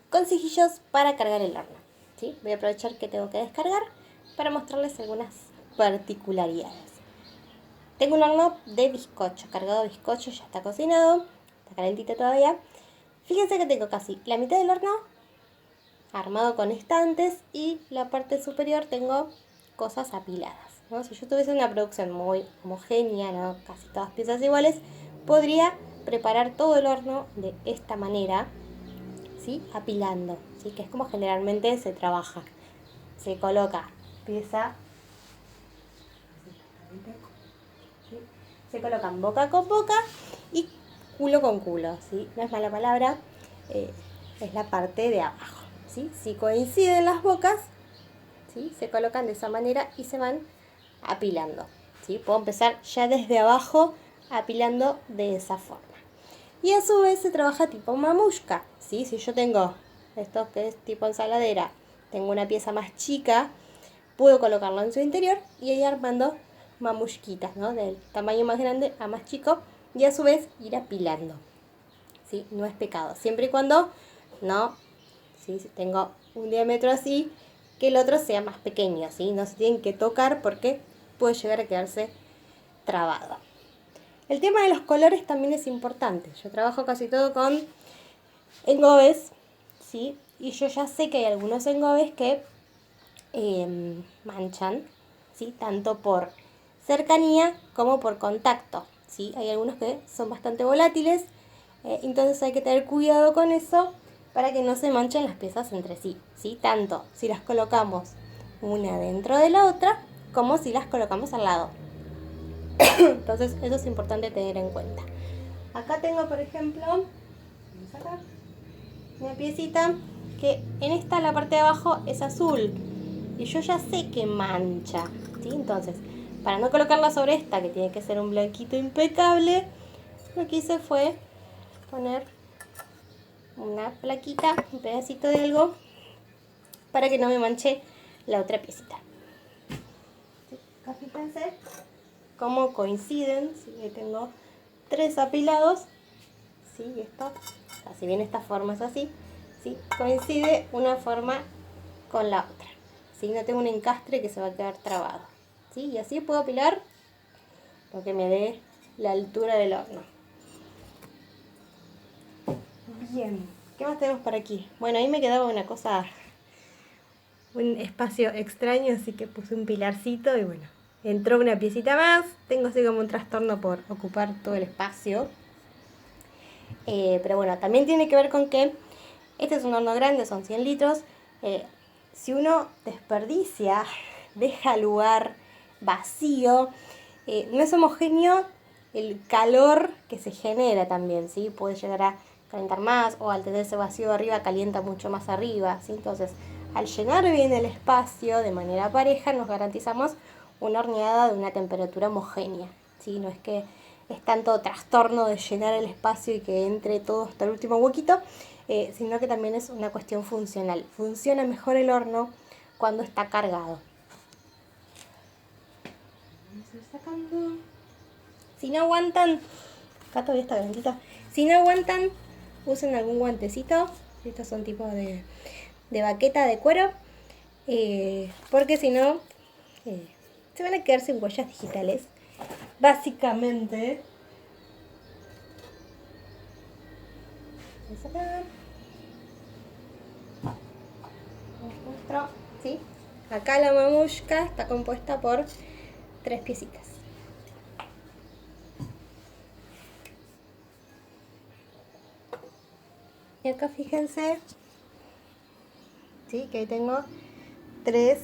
consejillos para cargar el horno, ¿sí? Voy a aprovechar que tengo que descargar para mostrarles algunas particularidades. Tengo un horno de bizcocho, cargado de bizcocho, ya está cocinado, está calentito todavía. Fíjense que tengo casi la mitad del horno armado con estantes y la parte superior tengo cosas apiladas, ¿no? Si yo tuviese una producción muy homogénea, ¿no? Casi todas piezas iguales, podría preparar todo el horno de esta manera, ¿sí? Apilando, ¿sí? Que es como generalmente se trabaja. Se coloca pieza, ¿sí? Se colocan boca con boca y culo con culo, ¿sí? No es mala palabra, es la parte de abajo, ¿sí? Si coinciden las bocas, ¿sí? Se colocan de esa manera y se van apilando, ¿sí? Puedo empezar ya desde abajo apilando de esa forma. Y a su vez se trabaja tipo mamushka, ¿sí? Si yo tengo esto que es tipo ensaladera, tengo una pieza más chica, puedo colocarlo en su interior y ir armando mamushkitas, ¿no? Del tamaño más grande a más chico y a su vez ir apilando, ¿sí? No es pecado, siempre y cuando no, ¿sí? Si tengo un diámetro así, que el otro sea más pequeño, ¿sí? No se tienen que tocar porque puede llegar a quedarse trabado. El tema de los colores también es importante. Yo trabajo casi todo con engobes, ¿sí? Y yo ya sé que hay algunos engobes que manchan, ¿sí? Tanto por cercanía como por contacto, ¿sí? Hay algunos que son bastante volátiles, entonces hay que tener cuidado con eso para que no se manchen las piezas entre sí, ¿sí? Tanto si las colocamos una dentro de la otra como si las colocamos al lado. Entonces eso es importante tener en cuenta. Acá tengo, por ejemplo, vamos a sacar una piecita que en esta la parte de abajo es azul y yo ya sé que mancha, ¿sí? Entonces, para no colocarla sobre esta, que tiene que ser un blanquito impecable, lo que hice fue poner una plaquita, un pedacito de algo, para que no me manche la otra piecita. ¿Sí? Acá fíjense cómo coinciden, ¿sí? Ahí tengo 3 apilados, ¿sí? Esto, si bien esta forma es así, ¿sí? Coincide una forma con la otra, ¿sí? No tengo un encastre que se va a quedar trabado, ¿sí? Y así puedo apilar lo que me dé la altura del horno. Bien, ¿qué más tenemos por aquí? Bueno, ahí me quedaba una cosa, un espacio extraño, así que puse un pilarcito y bueno, entró una piecita más. Tengo así como un trastorno por ocupar todo el espacio. Pero bueno, también tiene que ver con que este es un horno grande, son 100 litros. Si uno desperdicia, deja el lugar vacío, no es homogéneo el calor que se genera también, ¿sí? Puede llegar a calentar más o al tenerse vacío arriba calienta mucho más arriba, ¿sí? Entonces, al llenar bien el espacio de manera pareja, nos garantizamos una horneada de una temperatura homogénea, ¿sí? No es que es tanto trastorno de llenar el espacio y que entre todo hasta el último huequito, sino que también es una cuestión funcional. Funciona mejor el horno cuando está cargado. Vamos a ir sacando. Si no aguantan, acá todavía está calentito. Si no aguantan, usen algún guantecito. Estos son tipos de baqueta de cuero. Porque si no, se van a quedar sin huellas digitales. Básicamente. Vamos a sacar. Muestro, ¿sí? Acá la mamushka está compuesta por 3 piecitas. Y acá fíjense, ¿sí? Que ahí tengo 3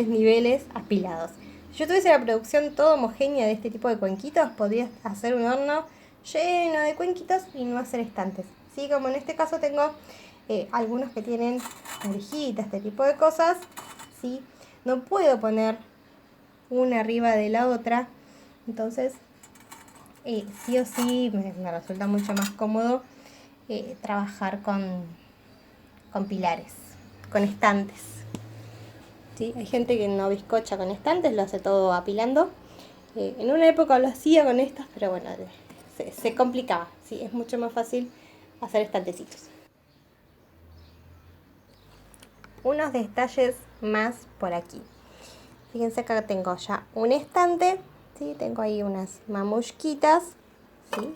niveles apilados. Si yo tuviese la producción toda homogénea de este tipo de cuenquitos, podría hacer un horno lleno de cuenquitos y no hacer estantes. ¿Sí? Como en este caso tengo algunos que tienen orejitas, este tipo de cosas, ¿sí? No puedo poner una arriba de la otra, entonces sí o sí me resulta mucho más cómodo trabajar con pilares, con estantes, ¿sí? Hay gente que no bizcocha con estantes, lo hace todo apilando. En una época lo hacía con estas, pero bueno, se complicaba, ¿sí? Es mucho más fácil hacer estantecitos. Unos detalles más por aquí. Fíjense que acá tengo ya un estante, ¿sí? Tengo ahí unas mamushkitas, ¿sí?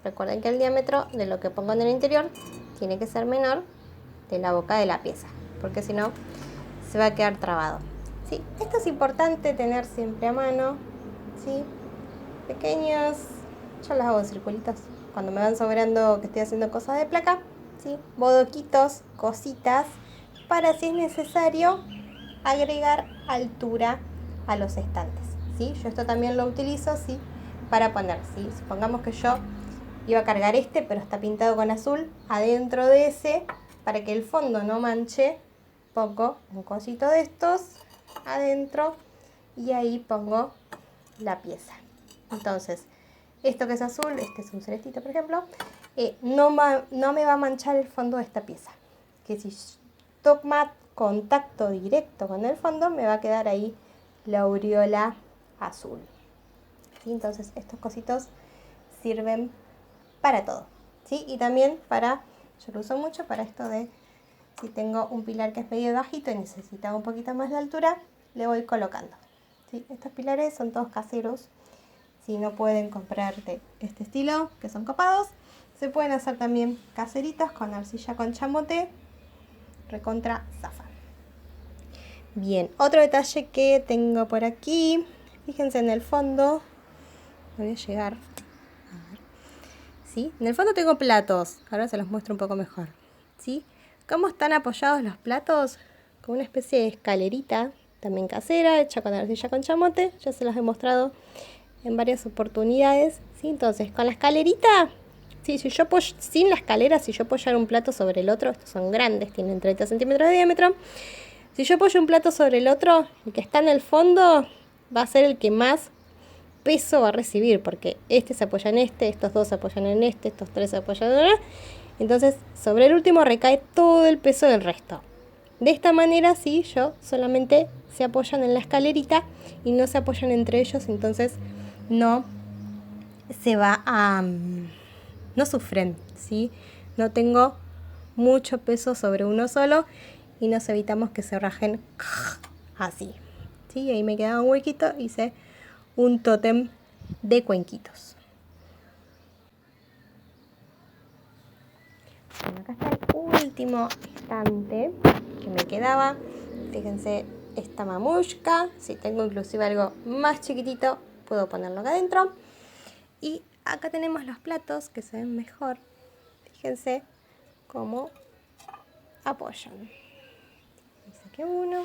Recuerden que el diámetro de lo que pongo en el interior tiene que ser menor de la boca de la pieza, porque si no se va a quedar trabado, ¿sí? Esto es importante tener siempre a mano, ¿sí? Pequeños, yo los hago circulitos cuando me van sobrando que estoy haciendo cosas de placa, ¿sí? Bodoquitos, cositas, para si es necesario agregar altura a los estantes, ¿sí? Yo esto también lo utilizo, ¿sí? Para poner, ¿sí? Supongamos que yo iba a cargar este, pero está pintado con azul, adentro de ese, para que el fondo no manche, pongo un cosito de estos adentro y ahí pongo la pieza. Entonces, esto que es azul, este es un celestito por ejemplo, no me va a manchar el fondo de esta pieza, que si toma contacto directo con el fondo me va a quedar ahí la aureola azul, ¿sí? Entonces estos cositos sirven para todo, ¿sí? Y también para, yo lo uso mucho para esto de si tengo un pilar que es medio bajito y necesita un poquito más de altura, le voy colocando, ¿sí? Estos pilares son todos caseros. Si no pueden comprar de este estilo, que son copados, se pueden hacer también caseritos con arcilla con chamote, recontra zafa. Bien, otro detalle que tengo por aquí, fíjense en el fondo, voy a llegar, a ver, ¿sí? En el fondo tengo platos, ahora se los muestro un poco mejor, ¿sí? ¿Cómo están apoyados los platos? Con una especie de escalerita, también casera, hecha con arcilla con chamote, ya se los he mostrado en varias oportunidades, ¿sí? Entonces, con la escalerita, ¿sí? Si yo sin la escalera, si yo apoyara un plato sobre el otro, estos son grandes, tienen 30 centímetros de diámetro, si yo apoyo un plato sobre el otro, el que está en el fondo va a ser el que más peso va a recibir, porque este se apoya en este, estos dos se apoyan en este, estos tres se apoyan en este, entonces sobre el último recae todo el peso del resto. De esta manera, sí, yo solamente se apoyan en la escalerita y no se apoyan entre ellos, entonces no se va a... no sufren, ¿sí? No tengo mucho peso sobre uno solo y nos evitamos que se rajen así, ¿sí? Ahí me queda un huequito, hice un tótem de cuenquitos. Bueno, acá está el último estante que me quedaba. Fíjense esta mamushka, si tengo inclusive algo más chiquitito, puedo ponerlo acá adentro. Y acá tenemos los platos que se ven mejor. Fíjense cómo apoyan. Y saqué uno.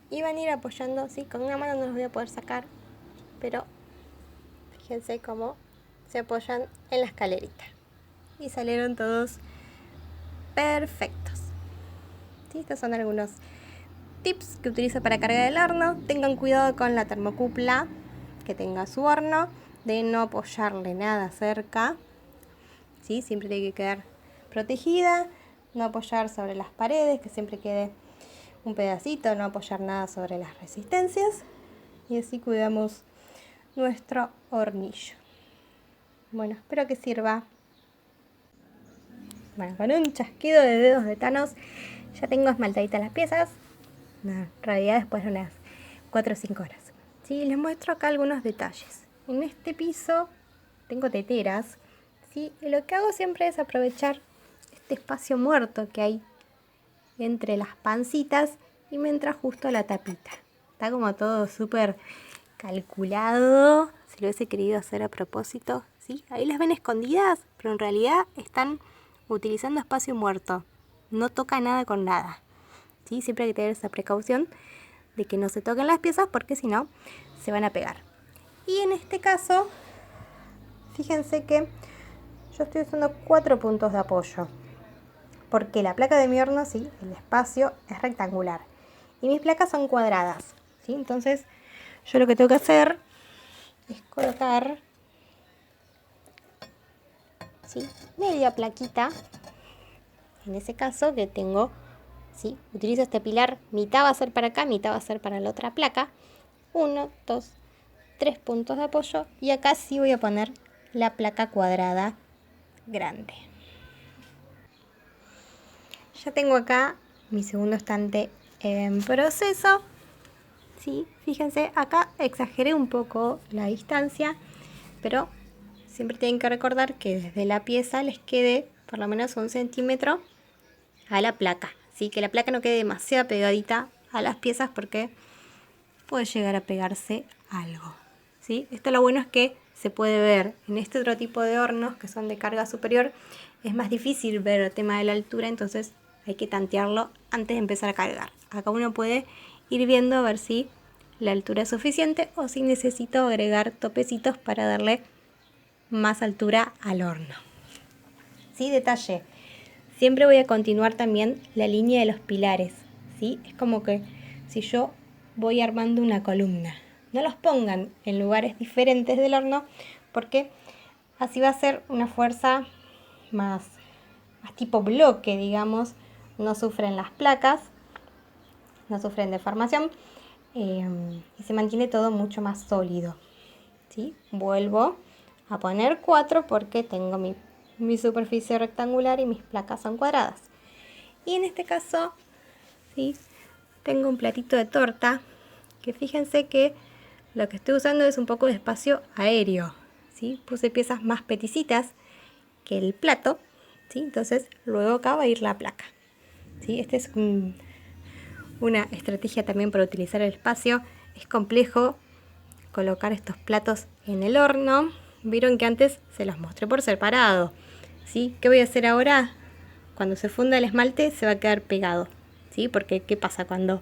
Y van a ir apoyando, ¿sí? Con una mano no los voy a poder sacar, pero fíjense cómo se apoyan en la escalerita. Y salieron todos perfectos, ¿sí? Estos son algunos tips que utilizo para cargar el horno. Tengan cuidado con la termocupla que tenga su horno, de no apoyarle nada cerca, ¿sí? Siempre tiene que quedar protegida, no apoyar sobre las paredes, que siempre quede un pedacito, no apoyar nada sobre las resistencias, y así cuidamos nuestro hornillo. Bueno, espero que sirva. Bueno, con un chasquido de dedos de Thanos ya tengo esmaltaditas las piezas. En realidad después de unas 4 o 5 horas. Sí, les muestro acá algunos detalles. En este piso tengo teteras, ¿sí? Y lo que hago siempre es aprovechar este espacio muerto que hay entre las pancitas y me entra justo la tapita. Está como todo súper calculado. Si lo hubiese querido hacer a propósito, ¿sí? Ahí las ven escondidas, pero en realidad están utilizando espacio muerto. No toca nada con nada, ¿sí? Siempre hay que tener esa precaución de que no se toquen las piezas porque si no se van a pegar. Y en este caso, fíjense que yo estoy usando 4 puntos de apoyo, porque la placa de mi horno, sí, el espacio es rectangular y mis placas son cuadradas, ¿sí? Entonces yo lo que tengo que hacer es colocar, ¿sí?, media plaquita. En ese caso que tengo, ¿sí?, utilizo este pilar, mitad va a ser para acá, mitad va a ser para la otra placa. 1, 2, 3 puntos de apoyo y acá sí voy a poner la placa cuadrada grande. Ya tengo acá mi segundo estante en proceso. Sí, fíjense, acá exageré un poco la distancia, pero siempre tienen que recordar que desde la pieza les quede por lo menos 1 centímetro a la placa. ¿Sí? Que la placa no quede demasiado pegadita a las piezas porque puede llegar a pegarse algo. ¿Sí? Esto lo bueno es que se puede ver en este otro tipo de hornos que son de carga superior. Es más difícil ver el tema de la altura, entonces hay que tantearlo antes de empezar a cargar. Acá uno puede ir viendo a ver si la altura es suficiente o si necesito agregar topecitos para darle más altura al horno. ¿Sí? Detalle. Siempre voy a continuar también la línea de los pilares. ¿Sí? Es como que si yo voy armando una columna, no los pongan en lugares diferentes del horno porque así va a ser una fuerza más tipo bloque, digamos. No sufren las placas, no sufren deformación y se mantiene todo mucho más sólido. ¿Sí? Vuelvo a poner 4 porque tengo mi superficie rectangular y mis placas son cuadradas. Y en este caso, ¿sí? Tengo un platito de torta que fíjense que lo que estoy usando es un poco de espacio aéreo. ¿Sí? Puse piezas más peticitas que el plato, ¿sí? Entonces luego acá va a ir la placa. ¿Sí? Esta es una estrategia también para utilizar el espacio. Es complejo colocar estos platos en el horno. Vieron que antes se los mostré por separado. ¿Sí? ¿Qué voy a hacer ahora? Cuando se funda el esmalte se va a quedar pegado. ¿Sí? Porque ¿qué pasa? Cuando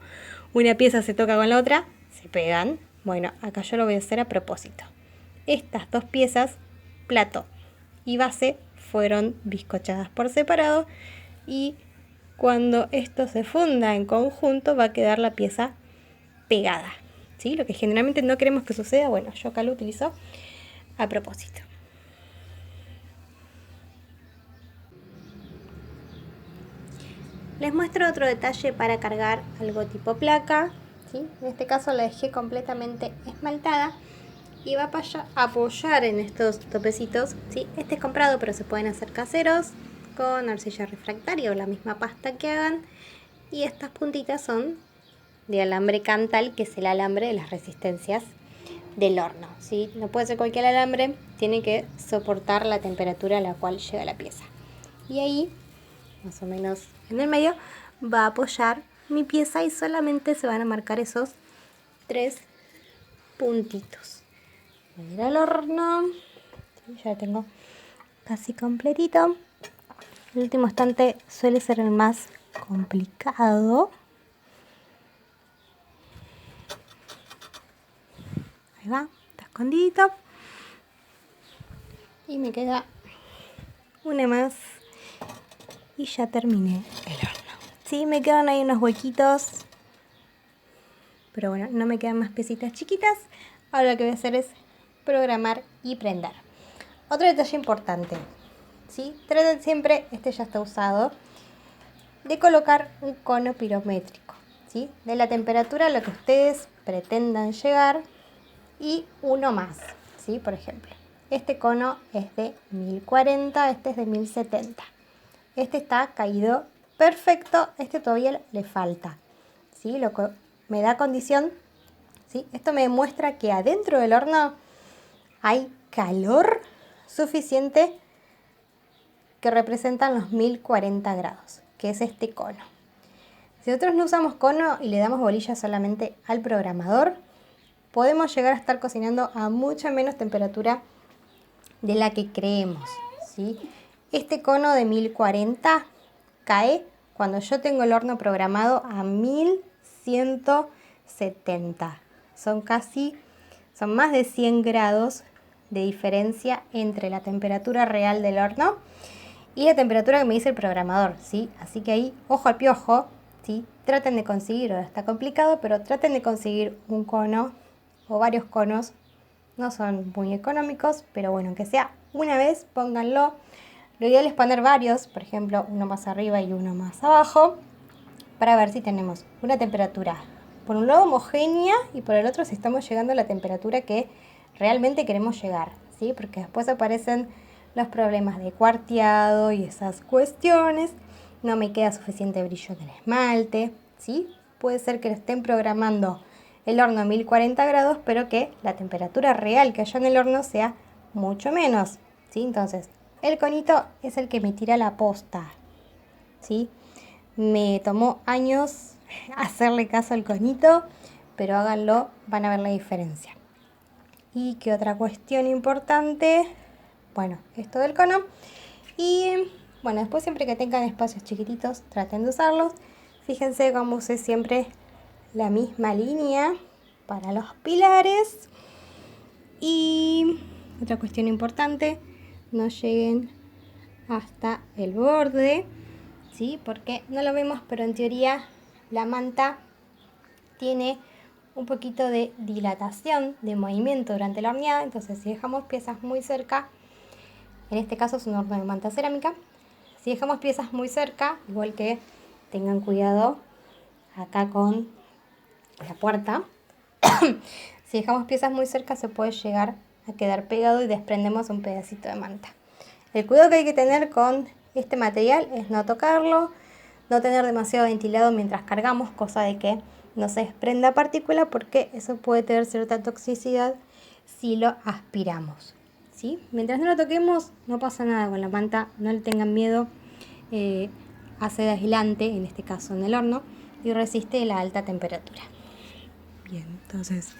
una pieza se toca con la otra, se pegan. Bueno, acá yo lo voy a hacer a propósito. Estas dos piezas, plato y base, fueron bizcochadas por separado y cuando esto se funda en conjunto va a quedar la pieza pegada. ¿Sí? Lo que generalmente no queremos que suceda, bueno, yo acá lo utilizo a propósito. Les muestro otro detalle para cargar algo tipo placa. ¿Sí? En este caso la dejé completamente esmaltada y va a apoyar en estos topecitos. ¿Sí? Este es comprado, pero se pueden hacer caseros con arcilla refractaria o la misma pasta que hagan. Y estas puntitas son de alambre Cantal, que es el alambre de las resistencias del horno. ¿Sí? No puede ser cualquier alambre, tiene que soportar la temperatura a la cual llega la pieza. Y ahí, más o menos en el medio, va a apoyar mi pieza y solamente se van a marcar esos 3 puntitos. Voy a ir al horno. Sí, ya lo tengo casi completito. El último estante suele ser el más complicado. Ahí va, está escondidito. Y me queda una más y ya terminé el horno. Sí, me quedan ahí unos huequitos, pero bueno, no me quedan más piecitas chiquitas. Ahora lo que voy a hacer es programar y prender. Otro detalle importante, ¿sí? Traten siempre, este ya está usado, de colocar un cono pirométrico, ¿sí? De la temperatura a la que ustedes pretendan llegar y uno más, ¿sí? Por ejemplo, este cono es de 1040, este es de 1070. Este está caído perfecto, este todavía le falta, ¿sí? Lo que me da condición, ¿sí? Esto me demuestra que adentro del horno hay calor suficiente que representan los 1040 grados, que es este cono. Si nosotros no usamos cono y le damos bolilla solamente al programador, podemos llegar a estar cocinando a mucha menos temperatura de la que creemos, ¿sí? Este cono de 1040 cae cuando yo tengo el horno programado a 1170. Son más de 100 grados de diferencia entre la temperatura real del horno y la temperatura que me dice el programador, ¿sí? Así que ahí, ojo al piojo, ¿sí? Traten de conseguir, ahora está complicado, pero traten de conseguir un cono o varios conos. No son muy económicos, pero bueno, aunque sea una vez, pónganlo. Lo ideal es poner varios, por ejemplo, uno más arriba y uno más abajo, para ver si tenemos una temperatura, por un lado homogénea y por el otro si estamos llegando a la temperatura que realmente queremos llegar, ¿sí? ¿sí? Porque después aparecen los problemas de cuarteado y esas cuestiones. No me queda suficiente brillo en el esmalte, ¿sí? Puede ser que lo estén programando el horno a 1040 grados, pero que la temperatura real que haya en el horno sea mucho menos, ¿sí? Entonces, el conito es el que me tira la posta, ¿sí? Me tomó años hacerle caso al conito, pero háganlo, van a ver la diferencia. Y qué otra cuestión importante, bueno, esto del cono. Y bueno, después siempre que tengan espacios chiquititos, traten de usarlos. Fíjense cómo usé siempre la misma línea para los pilares. Y otra cuestión importante, no lleguen hasta el borde, ¿sí? Porque no lo vemos, pero en teoría la manta tiene un poquito de dilatación, de movimiento durante la horneada. Entonces, si dejamos piezas muy cerca, en este caso es un horno de manta cerámica, si dejamos piezas muy cerca, igual que tengan cuidado acá con la puerta, si dejamos piezas muy cerca se puede llegar a quedar pegado y desprendemos un pedacito de manta. El cuidado que hay que tener con este material es no tocarlo, no tener demasiado ventilado mientras cargamos, cosa de que no se desprenda partícula, porque eso puede tener cierta toxicidad si lo aspiramos, ¿sí? Mientras no lo toquemos no pasa nada con la manta, no le tengan miedo, hace de aislante, en este caso en el horno, y resiste la alta temperatura. Bien, entonces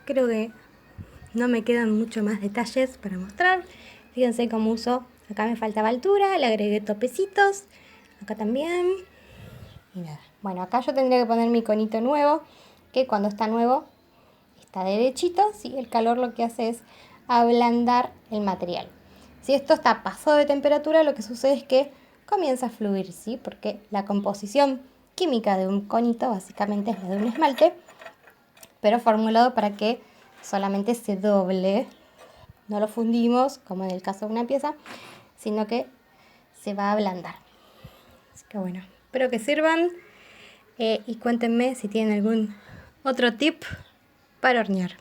creo que no me quedan mucho más detalles para mostrar. Fíjense cómo uso, acá me faltaba altura, le agregué topecitos, acá también. Y nada, bueno, acá yo tendría que poner mi conito nuevo, que cuando está nuevo está derechito, ¿sí? El calor lo que hace es ablandar el material. Si esto está pasado de temperatura, lo que sucede es que comienza a fluir, ¿sí? Porque la composición química de un conito básicamente es la de un esmalte, pero formulado para que solamente se doble. No lo fundimos, como en el caso de una pieza, sino que se va a ablandar. Así que bueno, espero que sirvan, y cuéntenme si tienen algún otro tip para hornear.